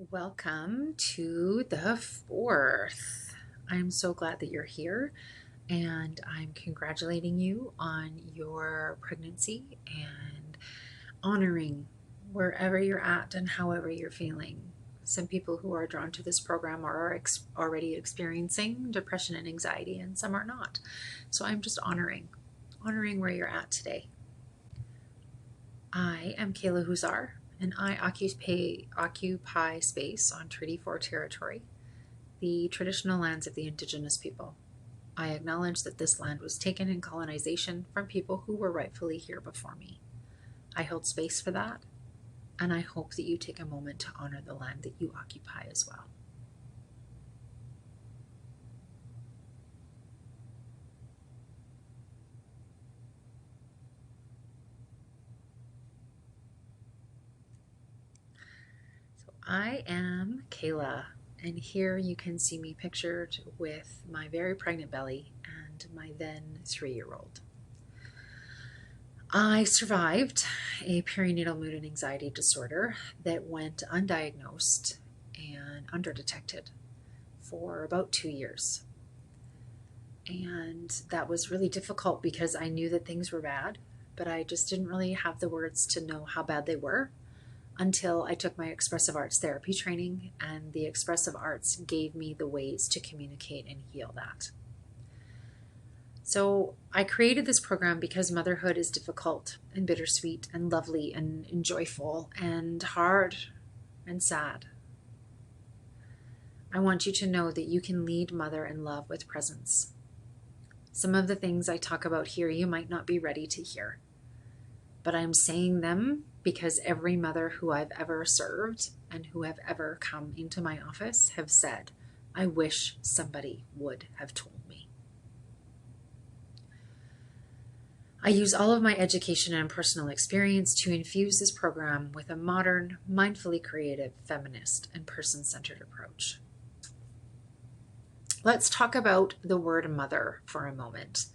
Welcome to the fourth. I'm so glad that you're here, and I'm congratulating you on your pregnancy and honoring wherever you're at and however you're feeling. Some people who are drawn to this program are already experiencing depression and anxiety, and some are not. So I'm just honoring where you're at today. I am Kayla Huzar, and I occupy space on Treaty 4 territory, the traditional lands of the Indigenous people. I acknowledge that this land was taken in colonization from people who were rightfully here before me. I hold space for that, and I hope that you take a moment to honor the land that you occupy as well. I am Kayla, and here you can see me pictured with my very pregnant belly and my then 3-year-old. I survived a perinatal mood and anxiety disorder that went undiagnosed and underdetected for about 2 years. And that was really difficult because I knew that things were bad, but I just didn't really have the words to know how bad they were until I took my expressive arts therapy training, and the expressive arts gave me the ways to communicate and heal that. So I created this program because motherhood is difficult and bittersweet and lovely and joyful and hard and sad. I want you to know that you can lead mother in love with presence. Some of the things I talk about here you might not be ready to hear, but I'm saying them because every mother who I've ever served and who have ever come into my office have said, I wish somebody would have told me. I use all of my education and personal experience to infuse this program with a modern, mindfully creative, feminist, and person-centered approach. Let's talk about the word mother for a moment.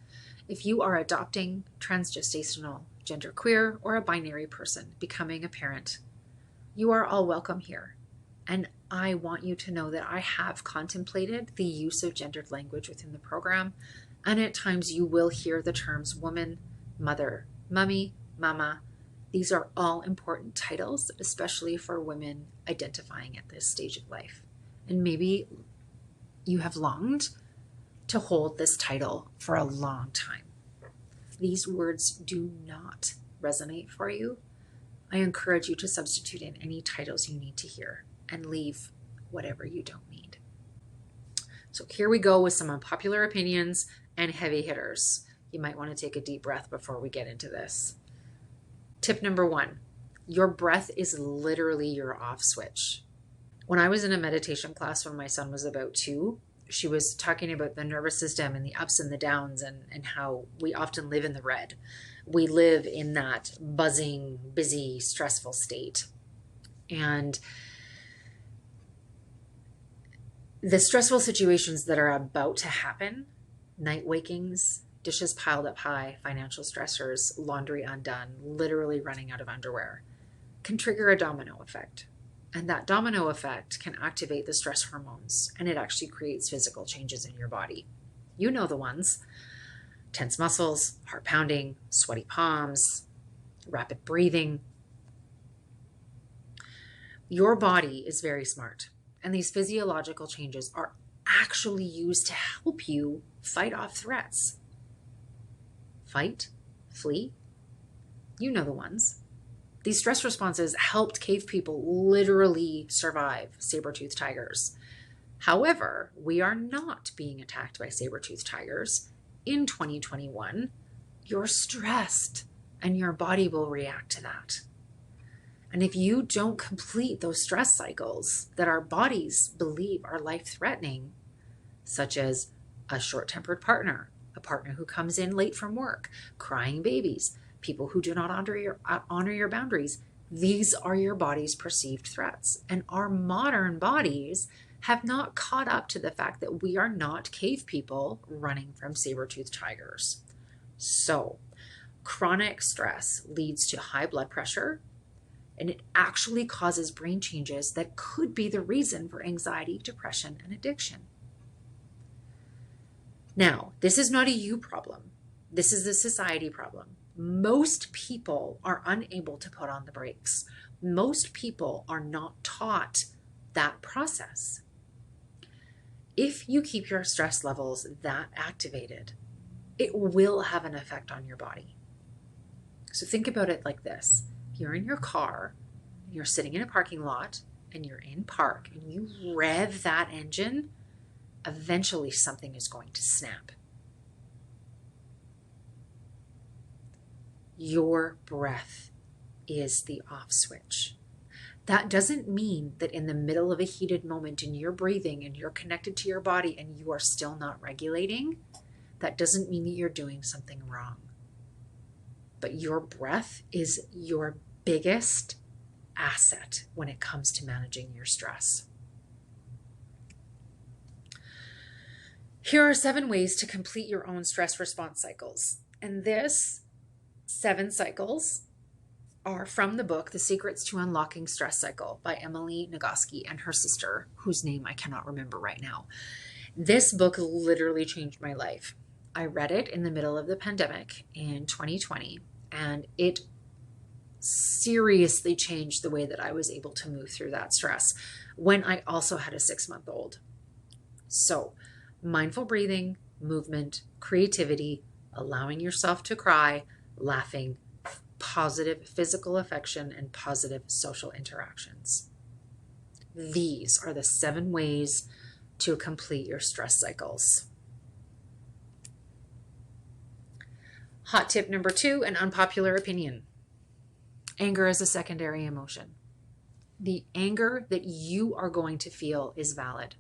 If you are adopting, transgestational, genderqueer, or a binary person becoming a parent, you are all welcome here. And I want you to know that I have contemplated the use of gendered language within the program, and at times you will hear the terms woman, mother, mummy, mama. These are all important titles, especially for women identifying at this stage of life. And maybe you have longed to hold this title for a long time. These words do not resonate for you. I encourage you to substitute in any titles you need to hear and leave whatever you don't need. So here we go with some unpopular opinions and heavy hitters. You might want to take a deep breath before we get into this. Tip number 1, your breath is literally your off switch. When I was in a meditation class when my son was about 2, she was talking about the nervous system and the ups and the downs and how we often live in the red. We live in that buzzing, busy, stressful state. And the stressful situations that are about to happen, night wakings, dishes piled up high, financial stressors, laundry undone, literally running out of underwear, can trigger a domino effect. And that domino effect can activate the stress hormones, and it actually creates physical changes in your body. You know the ones: tense muscles, heart pounding, sweaty palms, rapid breathing. Your body is very smart, and these physiological changes are actually used to help you fight off threats. Fight, flee, you know the ones. These stress responses helped cave people literally survive saber-toothed tigers. However, we are not being attacked by saber-toothed tigers. In 2021, you're stressed and your body will react to that. And if you don't complete those stress cycles that our bodies believe are life-threatening, such as a short-tempered partner, a partner who comes in late from work, crying babies, people who do not honor your boundaries, these are your body's perceived threats. And our modern bodies have not caught up to the fact that we are not cave people running from saber-toothed tigers. So, chronic stress leads to high blood pressure, And it actually causes brain changes that could be the reason for anxiety, depression, and addiction. Now, this is not a you problem. This is a society problem. Most people are unable to put on the brakes. Most people are not taught that process. If you keep your stress levels that activated, it will have an effect on your body. So think about it like this. If you're in your car, you're sitting in a parking lot, and you're in park, and you rev that engine, eventually something is going to snap. Your breath is the off switch. That doesn't mean that in the middle of a heated moment and you're breathing and you're connected to your body and you are still not regulating, that doesn't mean that you're doing something wrong. But your breath is your biggest asset when it comes to managing your stress. Here are 7 ways to complete your own stress response cycles. And this 7 cycles are from the book, The Secrets to Unlocking Stress Cycle by Emily Nagoski and her sister, whose name I cannot remember right now. This book literally changed my life. I read it in the middle of the pandemic in 2020, and it seriously changed the way that I was able to move through that stress when I also had a 6-month-old. So, mindful breathing, movement, creativity, allowing yourself to cry, laughing, positive physical affection, and positive social interactions. These are the 7 ways to complete your stress cycles. Hot tip number 2, an unpopular opinion. Anger is a secondary emotion. The anger that you are going to feel is valid.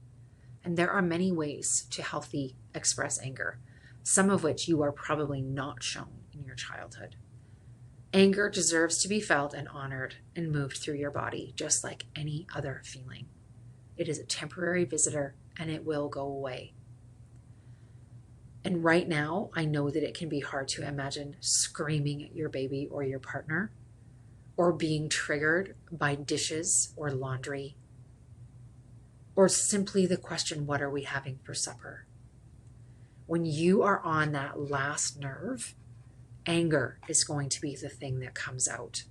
And there are many ways to healthy express anger, some of which you are probably not shown in your childhood. Anger deserves to be felt and honored and moved through your body, just like any other feeling. It is a temporary visitor and it will go away. And right now, I know that it can be hard to imagine screaming at your baby or your partner, or being triggered by dishes or laundry, or simply the question, what are we having for supper? When you are on that last nerve, anger is going to be the thing that comes out.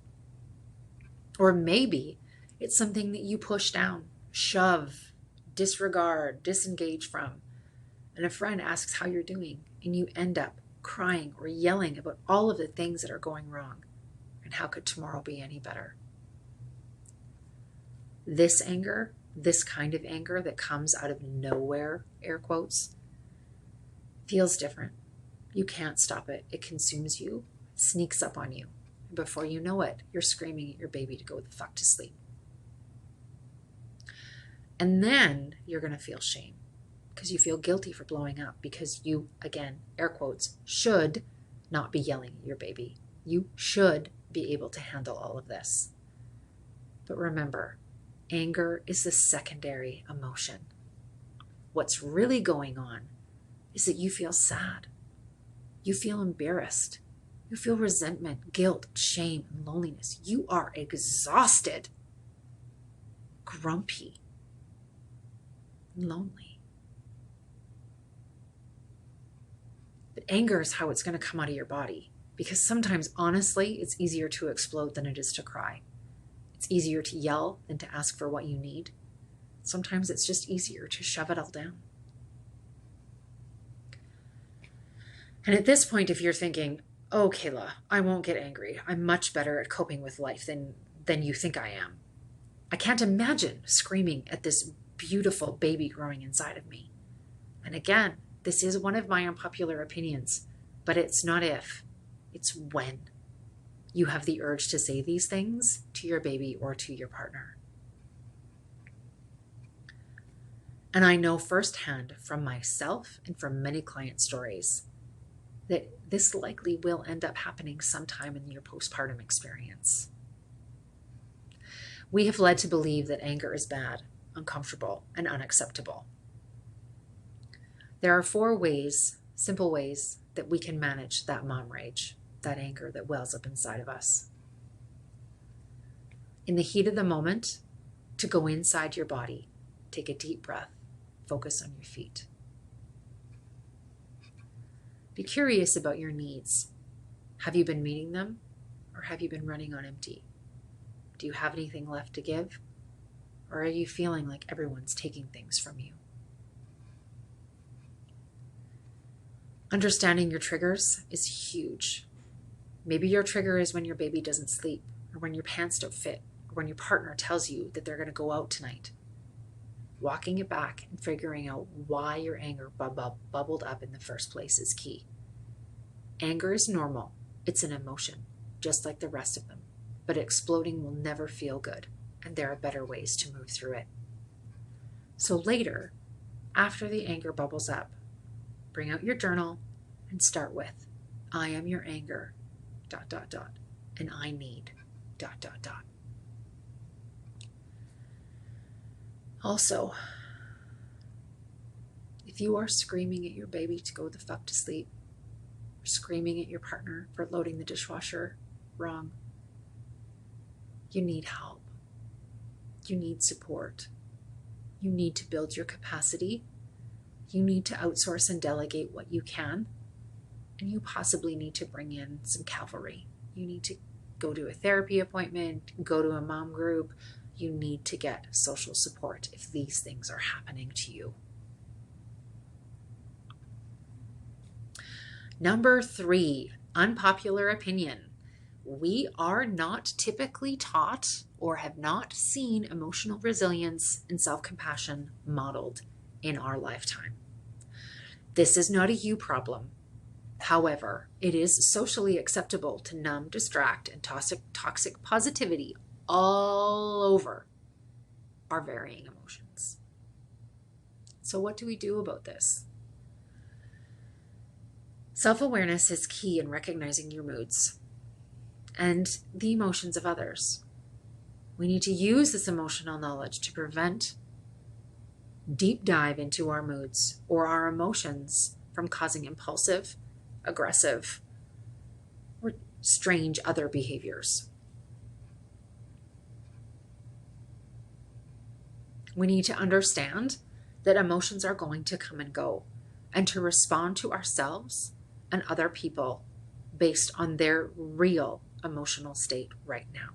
Or maybe it's something that you push down, shove, disregard, disengage from. And a friend asks how you're doing, and you end up crying or yelling about all of the things that are going wrong. And how could tomorrow be any better? This anger, this kind of anger that comes out of nowhere, air quotes, feels different. You can't stop it. It consumes you, sneaks up on you. And before you know it, you're screaming at your baby to go the fuck to sleep. And then you're going to feel shame because you feel guilty for blowing up because you, again, air quotes, should not be yelling at your baby. You should be able to handle all of this. But remember, anger is the secondary emotion. What's really going on is that you feel sad. You feel embarrassed. You feel resentment, guilt, shame, and loneliness. You are exhausted, grumpy, lonely. But anger is how it's going to come out of your body. Because sometimes, honestly, it's easier to explode than it is to cry. It's easier to yell than to ask for what you need. Sometimes it's just easier to shove it all down. And at this point, if you're thinking, oh, Kayla, I won't get angry. I'm much better at coping with life than you think I am. I can't imagine screaming at this beautiful baby growing inside of me. And again, this is one of my unpopular opinions, but it's not if, it's when you have the urge to say these things to your baby or to your partner. And I know firsthand from myself and from many client stories that this likely will end up happening sometime in your postpartum experience. We have led to believe that anger is bad, uncomfortable, and unacceptable. There are 4 ways, simple ways, that we can manage that mom rage, that anger that wells up inside of us. in the heat of the moment, to go inside your body. Take a deep breath. Focus on your feet. Be curious about your needs. Have you been meeting them, or have you been running on empty? Do you have anything left to give, or are you feeling like everyone's taking things from you? Understanding your triggers is huge. Maybe your trigger is when your baby doesn't sleep, or when your pants don't fit, or when your partner tells you that they're going to go out tonight. Walking it back and figuring out why your anger bubbled up in the first place is key. Anger is normal. It's an emotion, just like the rest of them. But exploding will never feel good, and there are better ways to move through it. So later, after the anger bubbles up, bring out your journal and start with, I am your anger, ... and I need ... Also, if you are screaming at your baby to go the fuck to sleep, or screaming at your partner for loading the dishwasher wrong, you need help. You need support. You need to build your capacity. You need to outsource and delegate what you can. And you possibly need to bring in some cavalry. You need to go to a therapy appointment, go to a mom group. You need to get social support if these things are happening to you. Number 3, unpopular opinion. We are not typically taught or have not seen emotional resilience and self-compassion modeled in our lifetime. This is not a you problem. However, it is socially acceptable to numb, distract, and toxic positivity all over our varying emotions. So what do we do about this? Self-awareness is key in recognizing your moods and the emotions of others. We need to use this emotional knowledge to prevent deep dive into our moods or our emotions from causing impulsive, aggressive, or strange other behaviors. We need to understand that emotions are going to come and go, and to respond to ourselves and other people based on their real emotional state right now.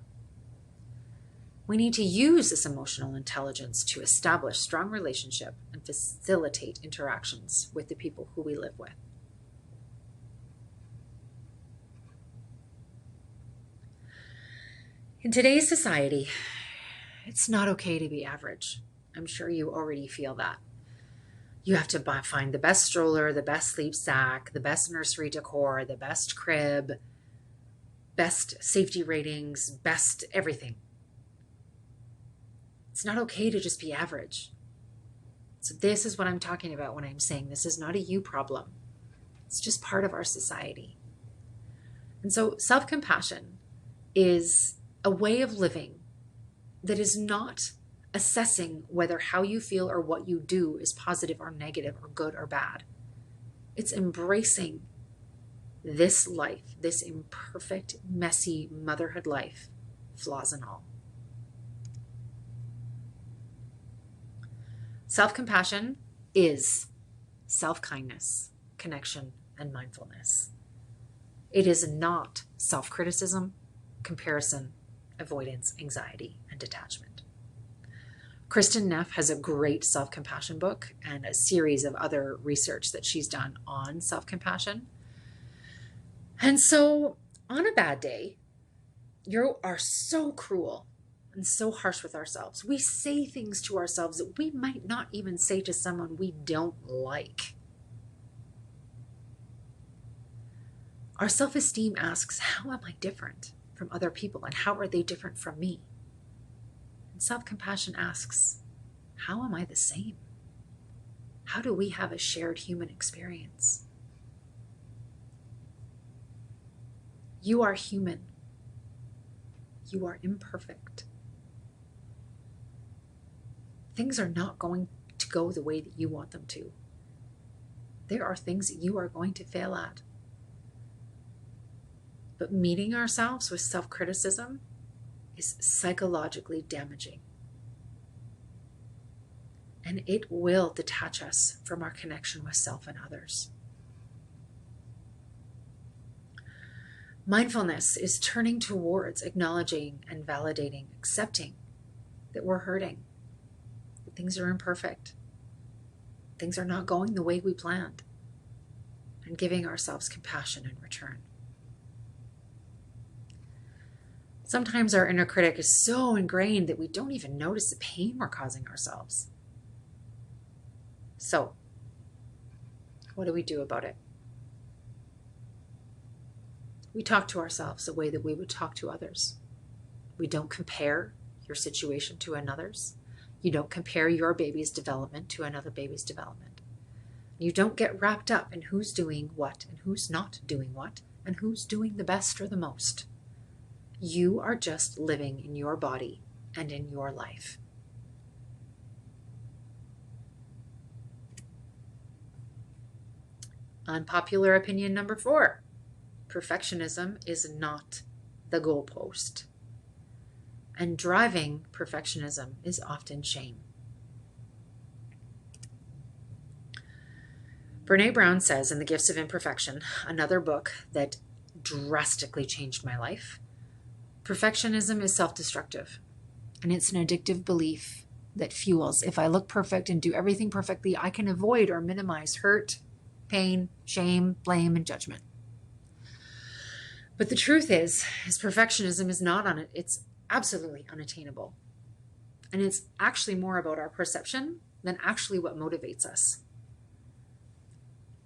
We need to use this emotional intelligence to establish strong relationship and facilitate interactions with the people who we live with. In today's society, it's not okay to be average. I'm sure you already feel that. You have to find the best stroller, the best sleep sack, the best nursery decor, the best crib, best safety ratings, best everything. It's not okay to just be average. So this is what I'm talking about when I'm saying this is not a you problem. It's just part of our society. And so self-compassion is a way of living that is not assessing whether how you feel or what you do is positive or negative or good or bad. It's embracing this life, this imperfect, messy motherhood life, flaws and all. Self-compassion is self-kindness, connection, and mindfulness. It is not self-criticism, comparison, avoidance, anxiety, and detachment. Kristin Neff has a great self-compassion book and a series of other research that she's done on self-compassion. And so on a bad day, you are so cruel and so harsh with ourselves. We say things to ourselves that we might not even say to someone we don't like. Our self-esteem asks, how am I different from other people, and how are they different from me? And self-compassion asks, how am I the same? How do we have a shared human experience? You are human. You are imperfect. Things are not going to go the way that you want them to. There are things that you are going to fail at. But meeting ourselves with self-criticism is psychologically damaging. And it will detach us from our connection with self and others. Mindfulness is turning towards acknowledging and validating, accepting that we're hurting, that things are imperfect, things are not going the way we planned, and giving ourselves compassion in return. Sometimes our inner critic is so ingrained that we don't even notice the pain we're causing ourselves. So, what do we do about it? We talk to ourselves the way that we would talk to others. We don't compare your situation to another's. You don't compare your baby's development to another baby's development. You don't get wrapped up in who's doing what and who's not doing what and who's doing the best or the most. You are just living in your body and in your life. Unpopular opinion number 4. Perfectionism is not the goalpost. And driving perfectionism is often shame. Brené Brown says in The Gifts of Imperfection, another book that drastically changed my life, perfectionism is self-destructive, and it's an addictive belief that fuels, if I look perfect and do everything perfectly, I can avoid or minimize hurt, pain, shame, blame, and judgment. But the truth is perfectionism is not on it. It's absolutely unattainable. And it's actually more about our perception than actually what motivates us.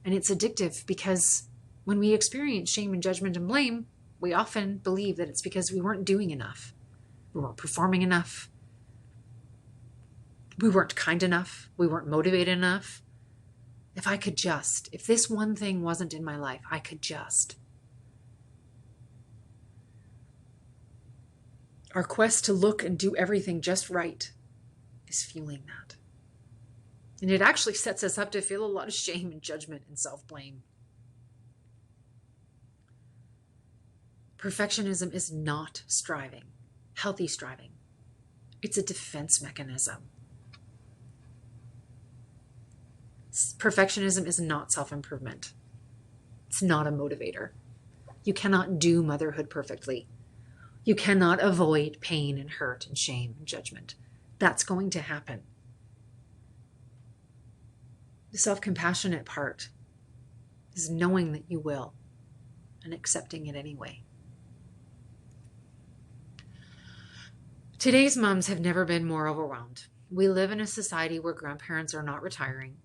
And it's addictive because when we experience shame and judgment and blame, we often believe that it's because we weren't doing enough. We weren't performing enough. We weren't kind enough. We weren't motivated enough. If this one thing wasn't in my life, I could just. Our quest to look and do everything just right is fueling that. And it actually sets us up to feel a lot of shame and judgment and self-blame. Perfectionism is not striving, healthy striving. It's a defense mechanism. Perfectionism is not self-improvement. It's not a motivator. You cannot do motherhood perfectly. You cannot avoid pain and hurt and shame and judgment. That's going to happen. The self-compassionate part is knowing that you will and accepting it anyway. Today's moms have never been more overwhelmed. We live in a society where grandparents are not retiring.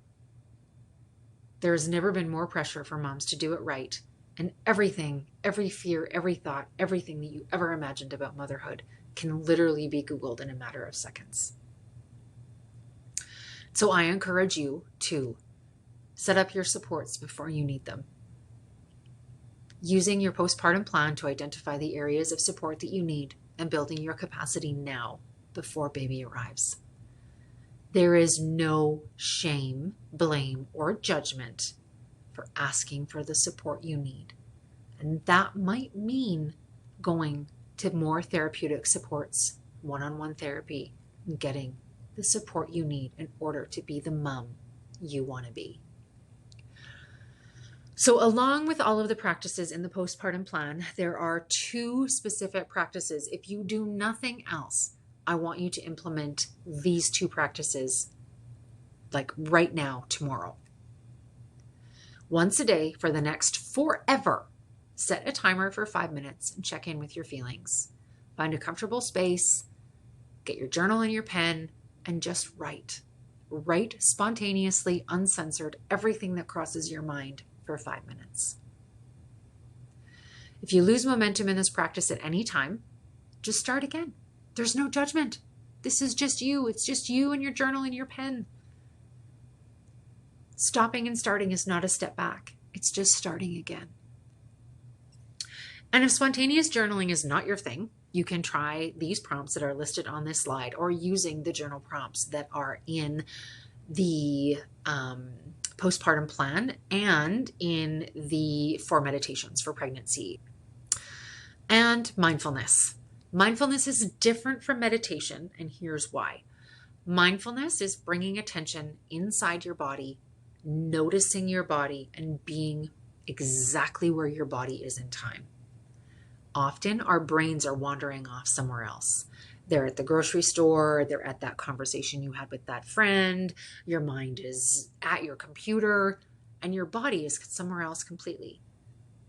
There has never been more pressure for moms to do it right. And everything, every fear, every thought, everything that you ever imagined about motherhood can literally be Googled in a matter of seconds. So I encourage you to set up your supports before you need them. Using your postpartum plan to identify the areas of support that you need and building your capacity now before baby arrives. There is no shame, blame, or judgment for asking for the support you need. And that might mean going to more therapeutic supports, one-on-one therapy, and getting the support you need in order to be the mom you want to be. So along with all of the practices in the postpartum plan, there are 2 specific practices. If you do nothing else, I want you to implement these 2 practices like right now, tomorrow. Once a day for the next forever, set a timer for 5 minutes and check in with your feelings. Find a comfortable space, get your journal and your pen, and just write. Write spontaneously, uncensored, everything that crosses your mind for 5 minutes. If you lose momentum in this practice at any time, just start again. There's no judgment. This is just you. It's just you and your journal and your pen. Stopping and starting is not a step back. It's just starting again. And if spontaneous journaling is not your thing, you can try these prompts that are listed on this slide or using the journal prompts that are in the postpartum plan and in the 4 meditations for pregnancy. And mindfulness. Mindfulness is different from meditation, and here's why. Mindfulness is bringing attention inside your body, noticing your body, and being exactly where your body is in time. Often our brains are wandering off somewhere else. They're at the grocery store, they're at that conversation you had with that friend, your mind is at your computer, and your body is somewhere else completely.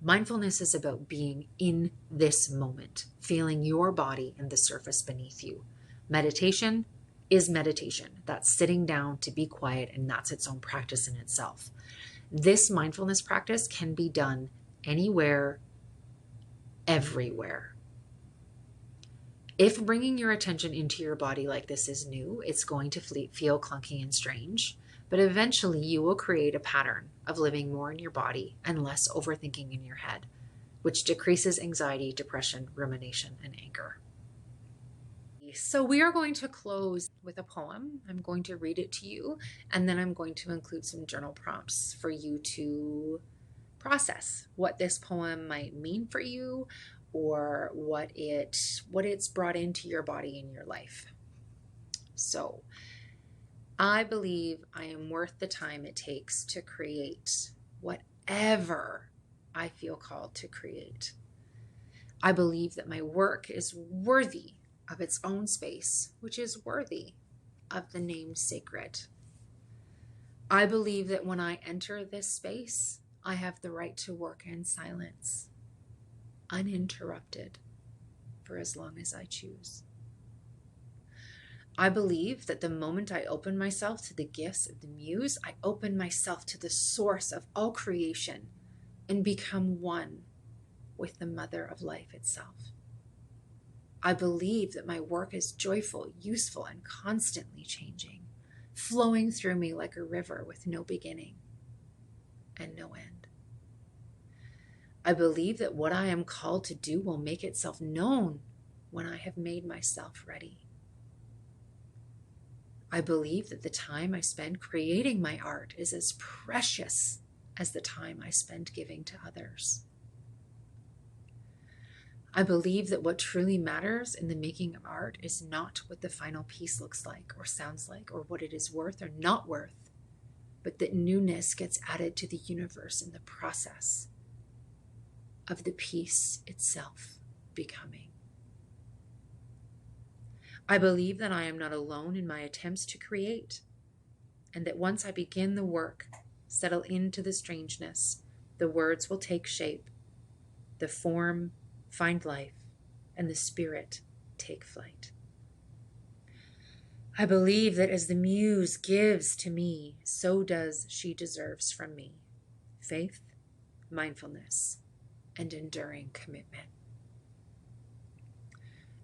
Mindfulness is about being in this moment, feeling your body and the surface beneath you. Meditation is meditation. That's sitting down to be quiet, and that's its own practice in itself. This mindfulness practice can be done anywhere, everywhere. If bringing your attention into your body like this is new, it's going to feel clunky and strange, but eventually you will create a pattern of living more in your body and less overthinking in your head, which decreases anxiety, depression, rumination, and anger. So we are going to close with a poem. I'm going to read it to you, and then I'm going to include some journal prompts for you to process what this poem might mean for you, or what it's brought into your body and your life. So, I believe I am worth the time it takes to create whatever I feel called to create. I believe that my work is worthy of its own space, which is worthy of the name sacred. I believe that when I enter this space, I have the right to work in silence, uninterrupted, for as long as I choose. I believe that the moment I open myself to the gifts of the muse, I open myself to the source of all creation and become one with the mother of life itself. I believe that my work is joyful, useful, and constantly changing, flowing through me like a river with no beginning and no end. I believe that what I am called to do will make itself known when I have made myself ready. I believe that the time I spend creating my art is as precious as the time I spend giving to others. I believe that what truly matters in the making of art is not what the final piece looks like or sounds like or what it is worth or not worth, but that newness gets added to the universe in the process of the piece itself becoming. I believe that I am not alone in my attempts to create, and that once I begin the work, settle into the strangeness, the words will take shape, the form find life, and the spirit take flight. I believe that as the muse gives to me, so does she deserves from me faith, mindfulness, and enduring commitment.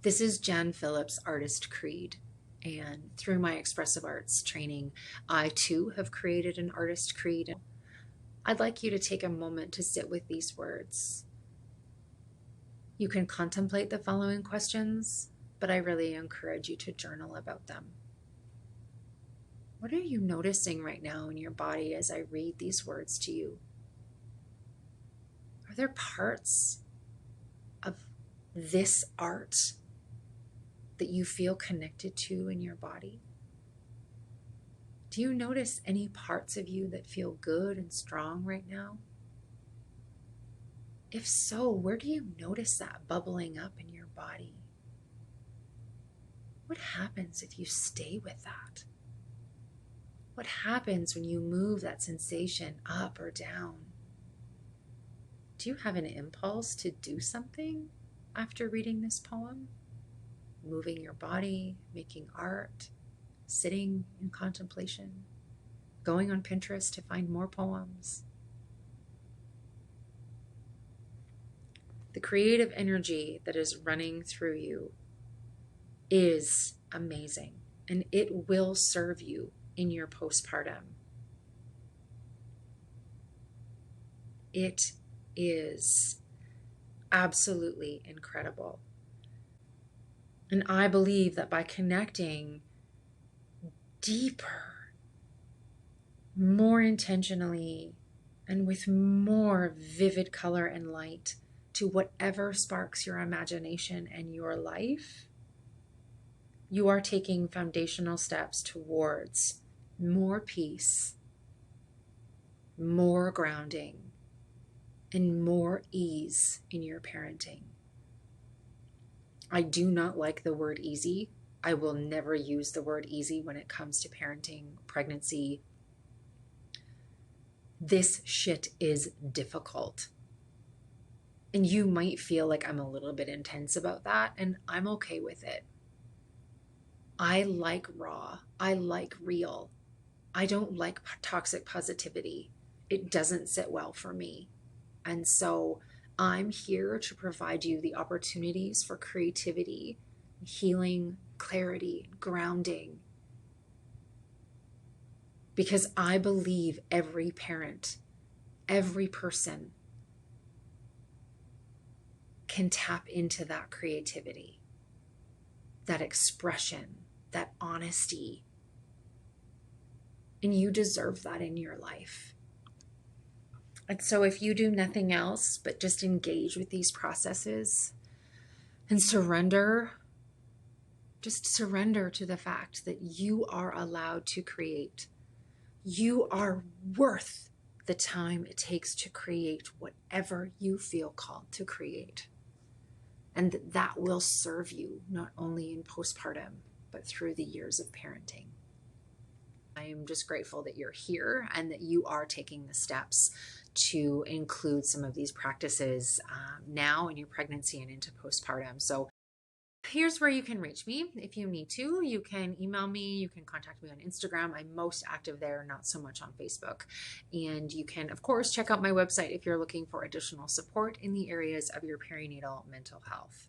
This is Jan Phillips' Artist Creed, and through my expressive arts training, I too have created an artist creed. I'd like you to take a moment to sit with these words. You can contemplate the following questions, but I really encourage you to journal about them. What are you noticing right now in your body as I read these words to you? Are there parts of this art that you feel connected to in your body? Do you notice any parts of you that feel good and strong right now? If so, where do you notice that bubbling up in your body? What happens if you stay with that? What happens when you move that sensation up or down? Do you have an impulse to do something after reading this poem? Moving your body, making art, sitting in contemplation, going on Pinterest to find more poems. The creative energy that is running through you is amazing, and it will serve you in your postpartum. It is absolutely incredible. And I believe that by connecting deeper, more intentionally, and with more vivid color and light to whatever sparks your imagination and your life, you are taking foundational steps towards more peace, more grounding, and more ease in your parenting. I do not like the word easy. I will never use the word easy when it comes to parenting, pregnancy. This shit is difficult. And you might feel like I'm a little bit intense about that, and I'm okay with it. I like raw. I like real. I don't like toxic positivity. It doesn't sit well for me. And so I'm here to provide you the opportunities for creativity, healing, clarity, grounding. Because I believe every parent, every person can tap into that creativity, that expression, that honesty. And you deserve that in your life. And so if you do nothing else but just engage with these processes and surrender, just surrender to the fact that you are allowed to create. You are worth the time it takes to create whatever you feel called to create. And that will serve you not only in postpartum, but through the years of parenting. I am just grateful that you're here and that you are taking the steps to include some of these practices now in your pregnancy and into postpartum. So here's where you can reach me if you need to. You can email me, you can contact me on Instagram. I'm most active there, not so much on Facebook. And you can, of course, check out my website if you're looking for additional support in the areas of your perinatal mental health.